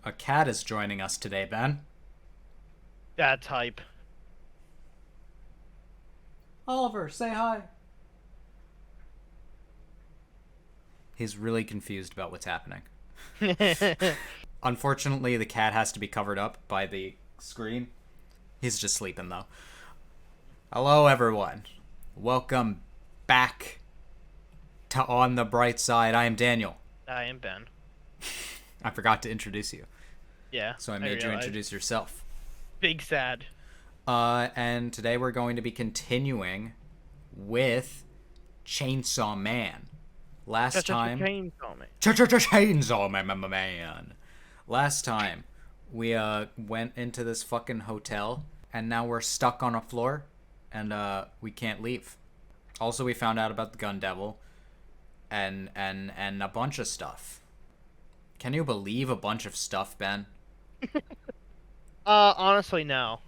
A cat is joining us today, Ben. That's hype. Oliver, say hi. He's really confused about what's happening. Unfortunately, the cat has to be covered up by the screen. He's just sleeping, though. Hello, everyone. Welcome back to On the Bright Side. I am Daniel. I am Ben. I forgot to introduce you. Yeah. So I made you introduce yourself. Big sad. And today we're going to be continuing with Chainsaw Man. Last time... Chainsaw Man. Last time, we went into this fucking hotel, and now we're stuck on a floor, and we can't leave. Also, we found out about the Gun Devil, and a bunch of stuff. Can you believe a bunch of stuff, Ben? Honestly, no.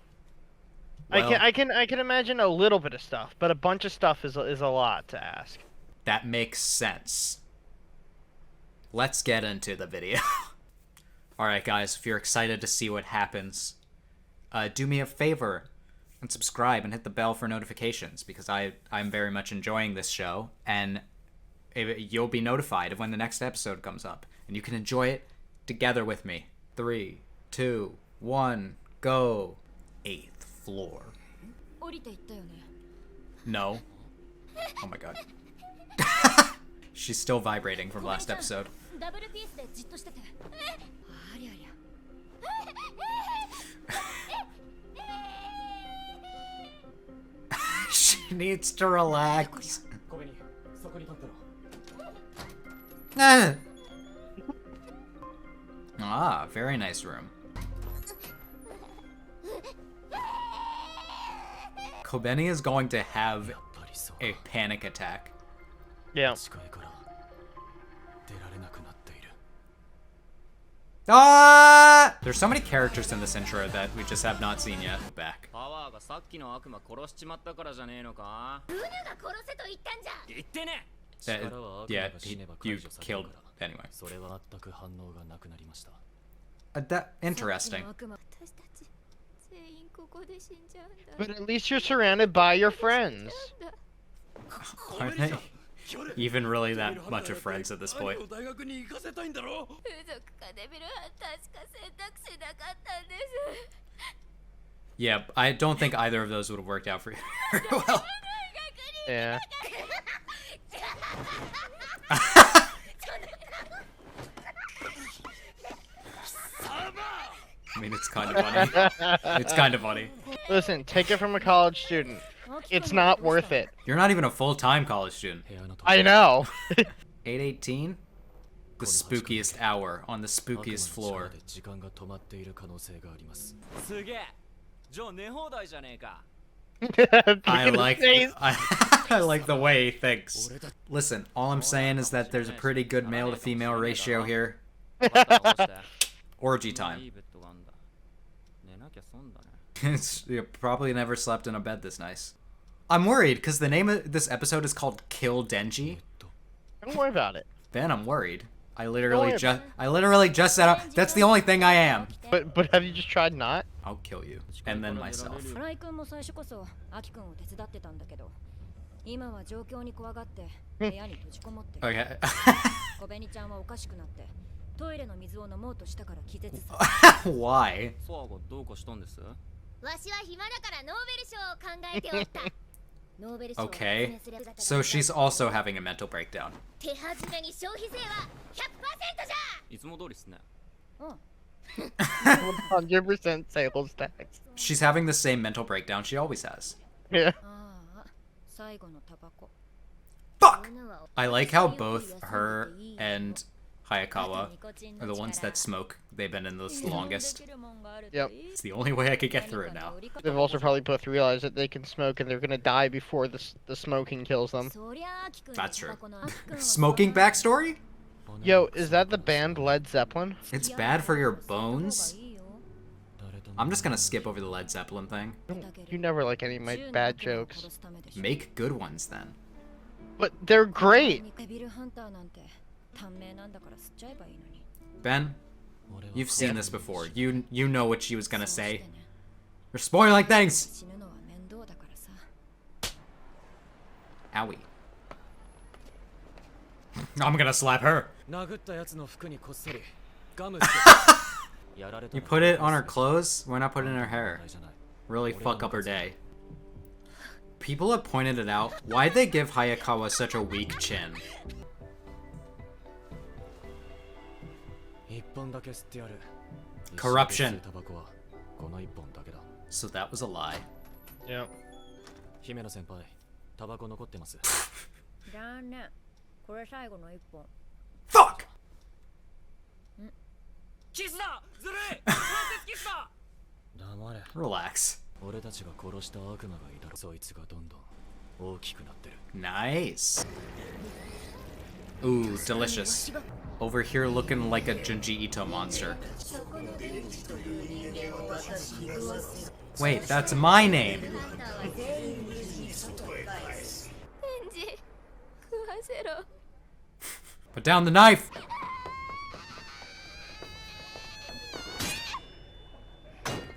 Well, I can imagine a little bit of stuff, but a bunch of stuff is a lot to ask. That makes sense. Let's get into the video. Alright guys, if you're excited to see what happens, do me a favor and subscribe and hit the bell for notifications, because I'm very much enjoying this show, and you'll be notified of when the next episode comes up, and you can enjoy it together with me. 3, 2, 1, go. 8th floor. No. Oh my god. She's still vibrating from last episode. She needs to relax. Ah, very nice room. Kobeni is going to have a panic attack. Yeah. Ah! There's so many characters in this intro that we just have not seen yet. Back. Yeah, you killed anyway. Interesting. But at least you're surrounded by your friends. Are they even really that much of friends at this point? Yeah, I don't think either of those would have worked out for you very well. Yeah. I mean, it's kind of funny. It's kind of funny. Listen, take it from a college student. It's not worth it. You're not even a full-time college student. I know. 8:18? The spookiest hour on the spookiest floor. I like the way he thinks. Listen, all I'm saying is that there's a pretty good male to female ratio here. Orgy time. You probably never slept in a bed this nice. I'm worried because the name of this episode is called Kill Denji. Don't worry about it. Ben, I'm worried. I literally just said that's the only thing I am. But have you just tried not? I'll kill you. And then myself. Okay. Why? Okay. So she's also having a mental breakdown. 100% sales tax. She's having the same mental breakdown she always has. Yeah. Fuck! I like how both her and Hayakawa are the ones that smoke. They've been in this the longest. Yep. It's the only way I could get through it now. They've also probably both realized that they can smoke and they're gonna die before the smoking kills them. That's true. Smoking backstory? Yo, is that the band Led Zeppelin? It's bad for your bones? I'm just gonna skip over the Led Zeppelin thing. You never like any of my bad jokes. Make good ones then. But they're great! Ben, You've seen this before. You know what she was gonna say. You're spoiling things! Owie. I'm gonna slap her. You put it on her clothes? Why not put it in her hair? Really fuck up her day. People have pointed it out. Why'd they give Hayakawa such a weak chin? Corruption. So that was a lie. Yeah. Fuck! Relax. Nice. Ooh, delicious. Over here looking like a Junji Ito monster. Wait, that's my name. Put down the knife.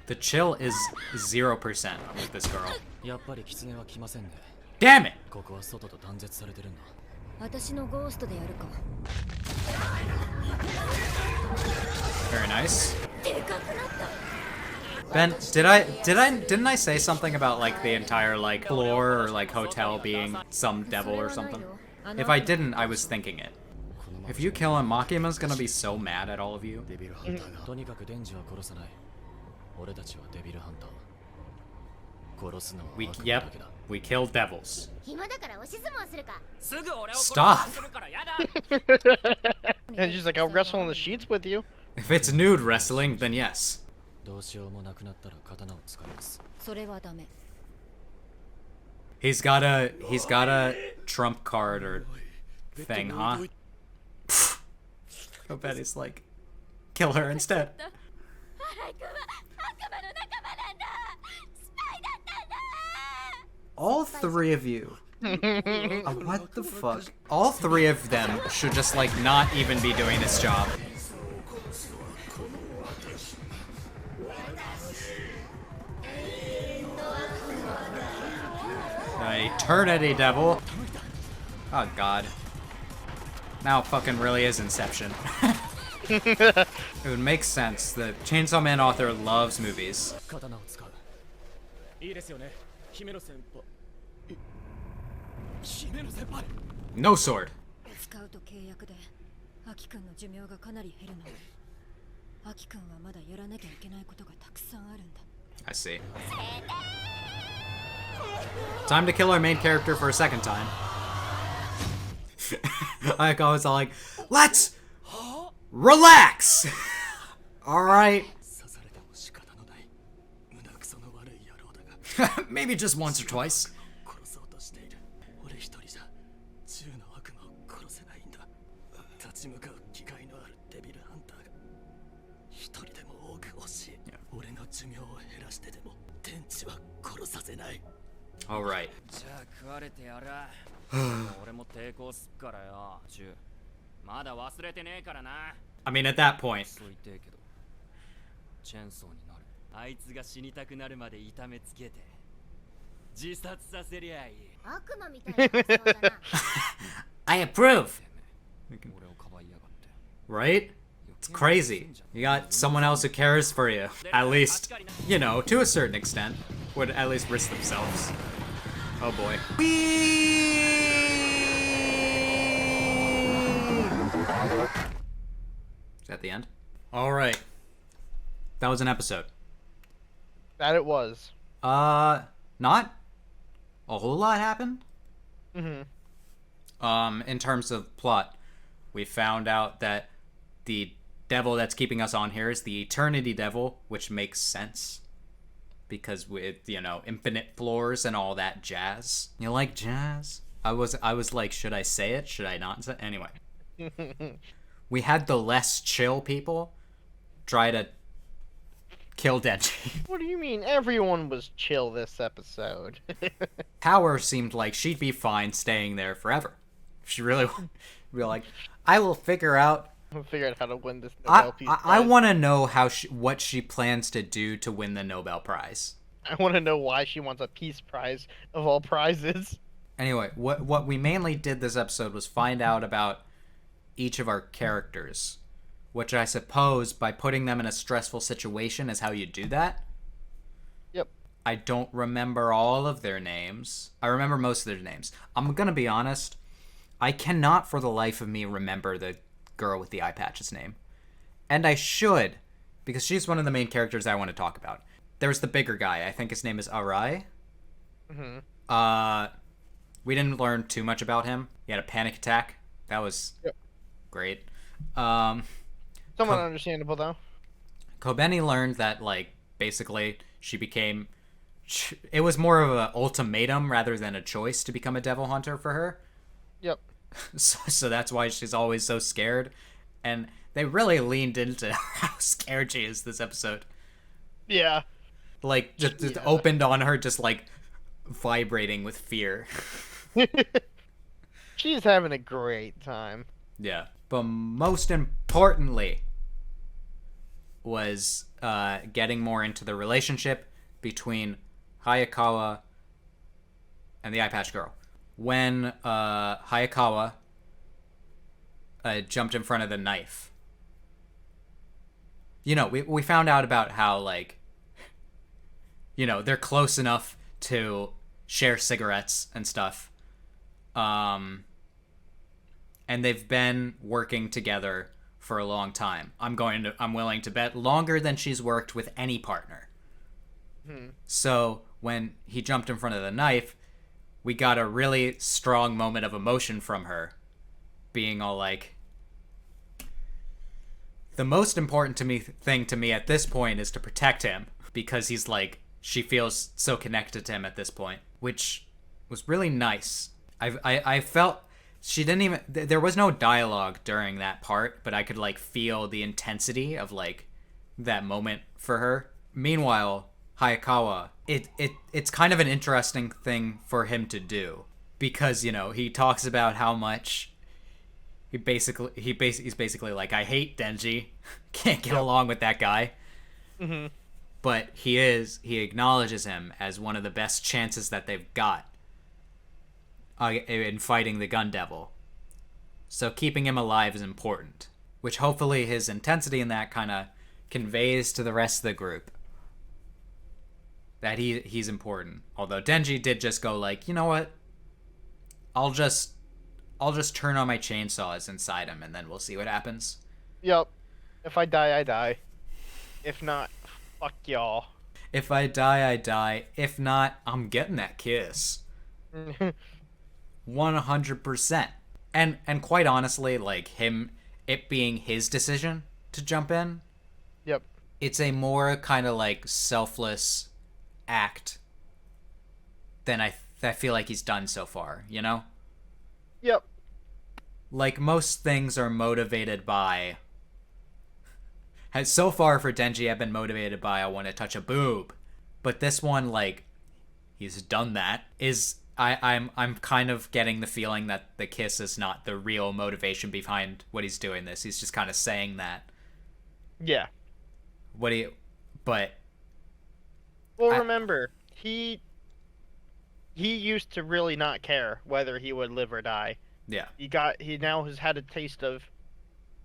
The chill is 0% with this girl. Damn it! Very nice. Ben, didn't I say something about like the entire like floor or like hotel being some devil or something? If I didn't, I was thinking it. If you kill him, Makima's gonna be so mad at all of you. We kill devils. Stop! And she's like, I'll wrestle on the sheets with you. If it's nude wrestling, then yes. He's got a trump card or thing, huh? I bet he's like, kill her instead. All three of you. What the fuck? All three of them should just like not even be doing this job. Eternity devil. Oh god. Now it fucking really is Inception. It would make sense. The Chainsaw Man author loves movies. No sword. I see. Time to kill our main character for a second time. Hayakawa was all like, let's relax! Alright. Maybe just once or twice. All right. I mean, at that point. I approve. Right? It's crazy. You got someone else who cares for you. At least, you know, to a certain extent. Would at least risk themselves. Oh boy. Is that the end? Alright. That was an episode. That it was. Not a whole lot happened. In terms of plot, we found out that the devil that's keeping us on here is the Eternity Devil, which makes sense. Because with, you know, infinite floors and all that jazz. You like jazz? I was like, should I say it? Should I not say it? Anyway. We had the less chill people try to kill Denji. What do you mean? Everyone was chill this episode. Power seemed like she'd be fine staying there forever. She really would be like, I will figure out We'll figure out how to win this Nobel Peace Prize. I want to know what she plans to do to win the Nobel Prize. I want to know why she wants a peace prize of all prizes. Anyway, what we mainly did this episode was find out about each of our characters, which I suppose by putting them in a stressful situation is how you do that. Yep. I don't remember all of their names. I remember most of their names. I'm gonna be honest, I cannot for the life of me remember the girl with the eye patch's name. And I should, because she's one of the main characters I want to talk about. There's the bigger guy. I think his name is Arai. Mm-hmm. We didn't learn too much about him. He had a panic attack. That was great. Somewhat understandable, though. Kobeni learned that, like, basically she became... It was more of an ultimatum rather than a choice to become a devil hunter for her. Yep. So that's why she's always so scared. And they really leaned into how scared she is this episode. Yeah. Like, just opened on her, just, like, vibrating with fear. She's having a great time. Yeah. But most importantly was getting more into the relationship between Hayakawa and the eye patch girl. When Hayakawa jumped in front of the knife, you know, we found out about how, like, you know, they're close enough to share cigarettes and stuff. And they've been working together for a long time. I'm willing to bet longer than she's worked with any partner. So when he jumped in front of the knife, we got a really strong moment of emotion from her, being all like, the most important thing to me at this point is to protect him, because he's like, she feels so connected to him at this point, which was really nice. I felt she didn't even, there was no dialogue during that part, but I could, like, feel the intensity of, like, that moment for her. Meanwhile, Hayakawa, it's kind of an interesting thing for him to do, because, you know, he talks about how much he's basically like, I hate Denji, can't get along with that guy. Mm-hmm. But he acknowledges him as one of the best chances that they've got in fighting the Gun Devil. So keeping him alive is important, which hopefully his intensity in that kind of conveys to the rest of the group that he's important. Although Denji did just go like, you know what? I'll just turn on my chainsaws inside him, and then we'll see what happens. Yep. If I die, I die. If not, fuck y'all. If I die, I die. If not, I'm getting that kiss. 100%. And quite honestly, like, it being his decision to jump in. Yep. It's a more kind of, like, selfless act than I feel like he's done so far, you know? Yep. Like, most things are motivated by... So far for Denji, I've been motivated by, I want to touch a boob. But this one, like, he's done that. I'm kind of getting the feeling that the kiss is not the real motivation behind what he's doing this. He's just kind of saying that. Yeah. But... Well, remember, he used to really not care whether he would live or die. Yeah. He now has had a taste of,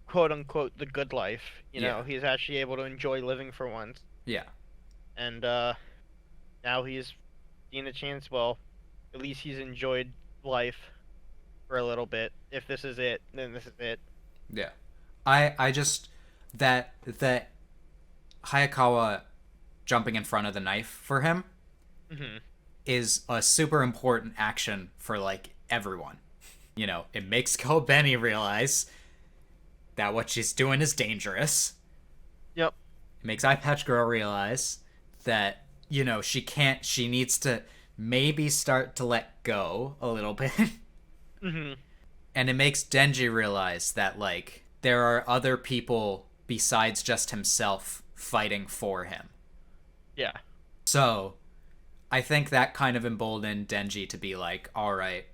quote unquote, the good life. You know, he's actually able to enjoy living for once. Yeah. And now he's seen a chance. Well, at least he's enjoyed life for a little bit. If this is it, then this is it. Yeah. I just that Hayakawa jumping in front of the knife for him is a super important action for, like, everyone. You know, it makes Kobeni realize that what she's doing is dangerous. Yep. It makes Eye Patch Girl realize that, you know, she needs to maybe start to let go a little bit. And it makes Denji realize that, like, there are other people besides just himself fighting for him. Yeah. So, I think that kind of emboldened Denji to be like, alright,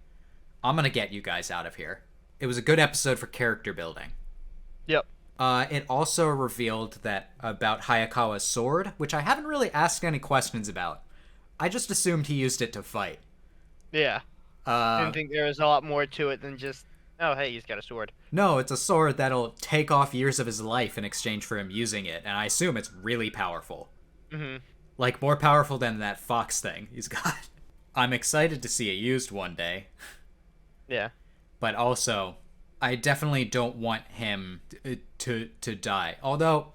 I'm gonna get you guys out of here. It was a good episode for character building. Yep. It also revealed that about Hayakawa's sword, which I haven't really asked any questions about. I just assumed he used it to fight. Yeah. Uh, Didn't think there was a lot more to it than just, oh, hey, he's got a sword. no, it's a sword that'll take off years of his life in exchange for him using it, and I assume it's really powerful. Mm-hmm. Like, more powerful than that fox thing he's got. I'm excited to see it used one day. Yeah. But also, I definitely don't want him to die. Although,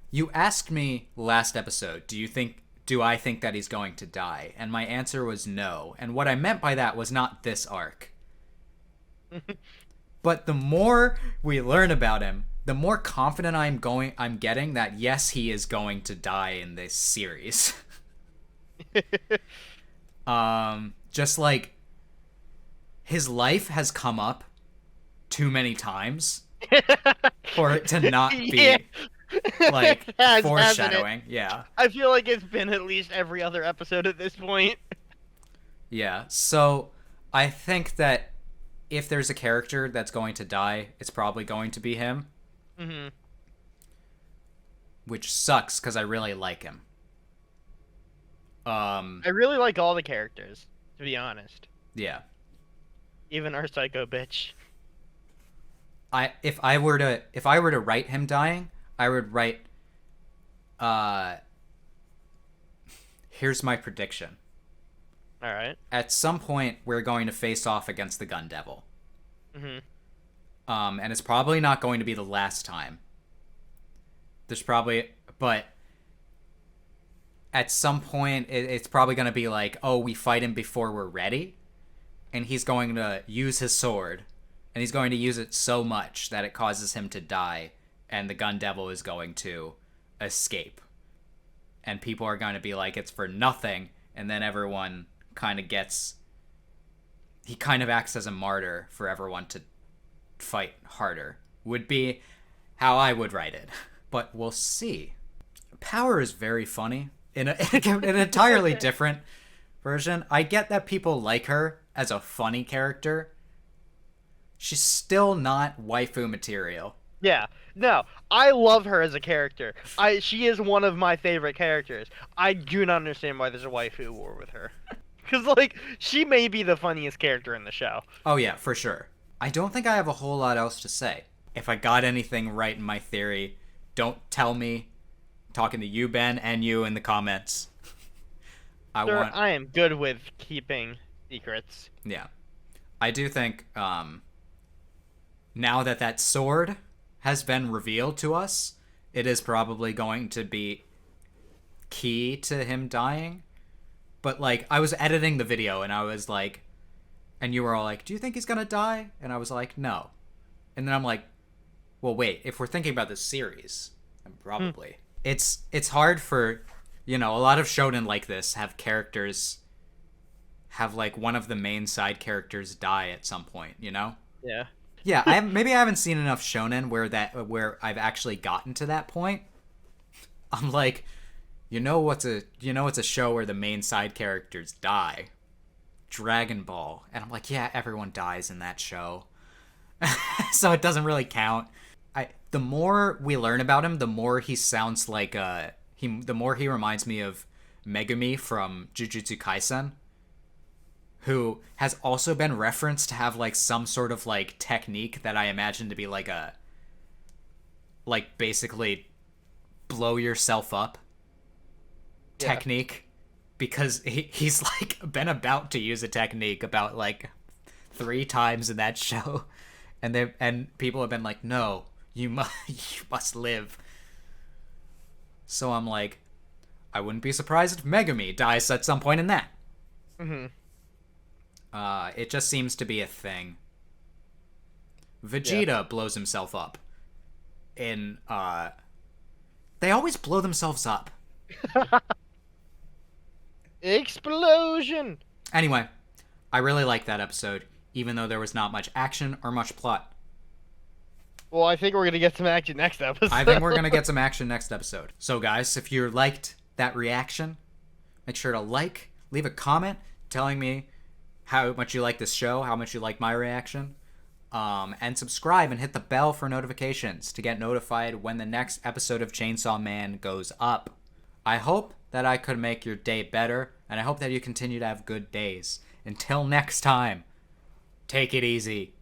you asked me last episode, do I think that he's going to die? And my answer was no. And what I meant by that was not this arc. But the more we learn about him, the more confident I'm getting that yes, he is going to die in this series. Just like his life has come up too many times for it to not be like foreshadowing. Yeah. I feel like it's been at least every other episode at this point. Yeah. So I think that if there's a character that's going to die, it's probably going to be him. Mm-hmm. Which sucks because I really like him. I really like all the characters, to be honest. Yeah. Even our psycho bitch. If I were to write him dying, I would write here's my prediction. All right. At some point we're going to face off against the Gun Devil. Mm-hmm. And it's probably not going to be the last time. But at some point it's probably going to be like, oh, we fight him before we're ready, and he's going to use his sword, and he's going to use it so much that it causes him to die, and the Gun Devil is going to escape. And people are going to be like, it's for nothing, and then everyone kind of gets... He kind of acts as a martyr for everyone to fight harder. Would be how I would write it. But we'll see. Power is very funny. In an entirely different version. I get that people like her as a funny character. She's still not waifu material. Yeah, no, I love her as a character. She is one of my favorite characters. I do not understand why there's a waifu war with her. Because, like, she may be the funniest character in the show. Oh yeah, for sure. I don't think I have a whole lot else to say. If I got anything right in my theory, don't tell me. I'm talking to you, Ben, and you in the comments. I am good with keeping secrets. Yeah. I do think, now that sword has been revealed to us, it is probably going to be key to him dying. But, like, I was editing the video, and I was like... And you were all like, do you think he's gonna die? And I was like, no. And then I'm like, well, wait, if we're thinking about this series, then probably. It's hard for... You know, a lot of shonen like this have characters... Have, like, one of the main side characters die at some point, you know? Yeah. Yeah, maybe I haven't seen enough shonen where I've actually gotten to that point. I'm like... You know what's a show where the main side characters die? Dragon Ball. And I'm like, yeah, everyone dies in that show. So it doesn't really count. The more we learn about him, the more he sounds like the more he reminds me of Megumi from Jujutsu Kaisen, who has also been referenced to have like some sort of like technique that I imagine to be like basically blow yourself up technique, because he's like been about to use a technique about like 3 times in that show, and people have been like, no, you must live. So I'm like, I wouldn't be surprised if Megumi dies at some point in that. It just seems to be a thing. Vegeta blows himself up in they always blow themselves up. Explosion! Anyway, I really liked that episode, even though there was not much action or much plot. Well, I think we're going to get some action next episode. I think we're going to get some action next episode. So, guys, if you liked that reaction, make sure to leave a comment telling me how much you like this show, how much you like my reaction. And subscribe and hit the bell for notifications to get notified when the next episode of Chainsaw Man goes up. I hope that I could make your day better, and I hope that you continue to have good days. Until next time, take it easy.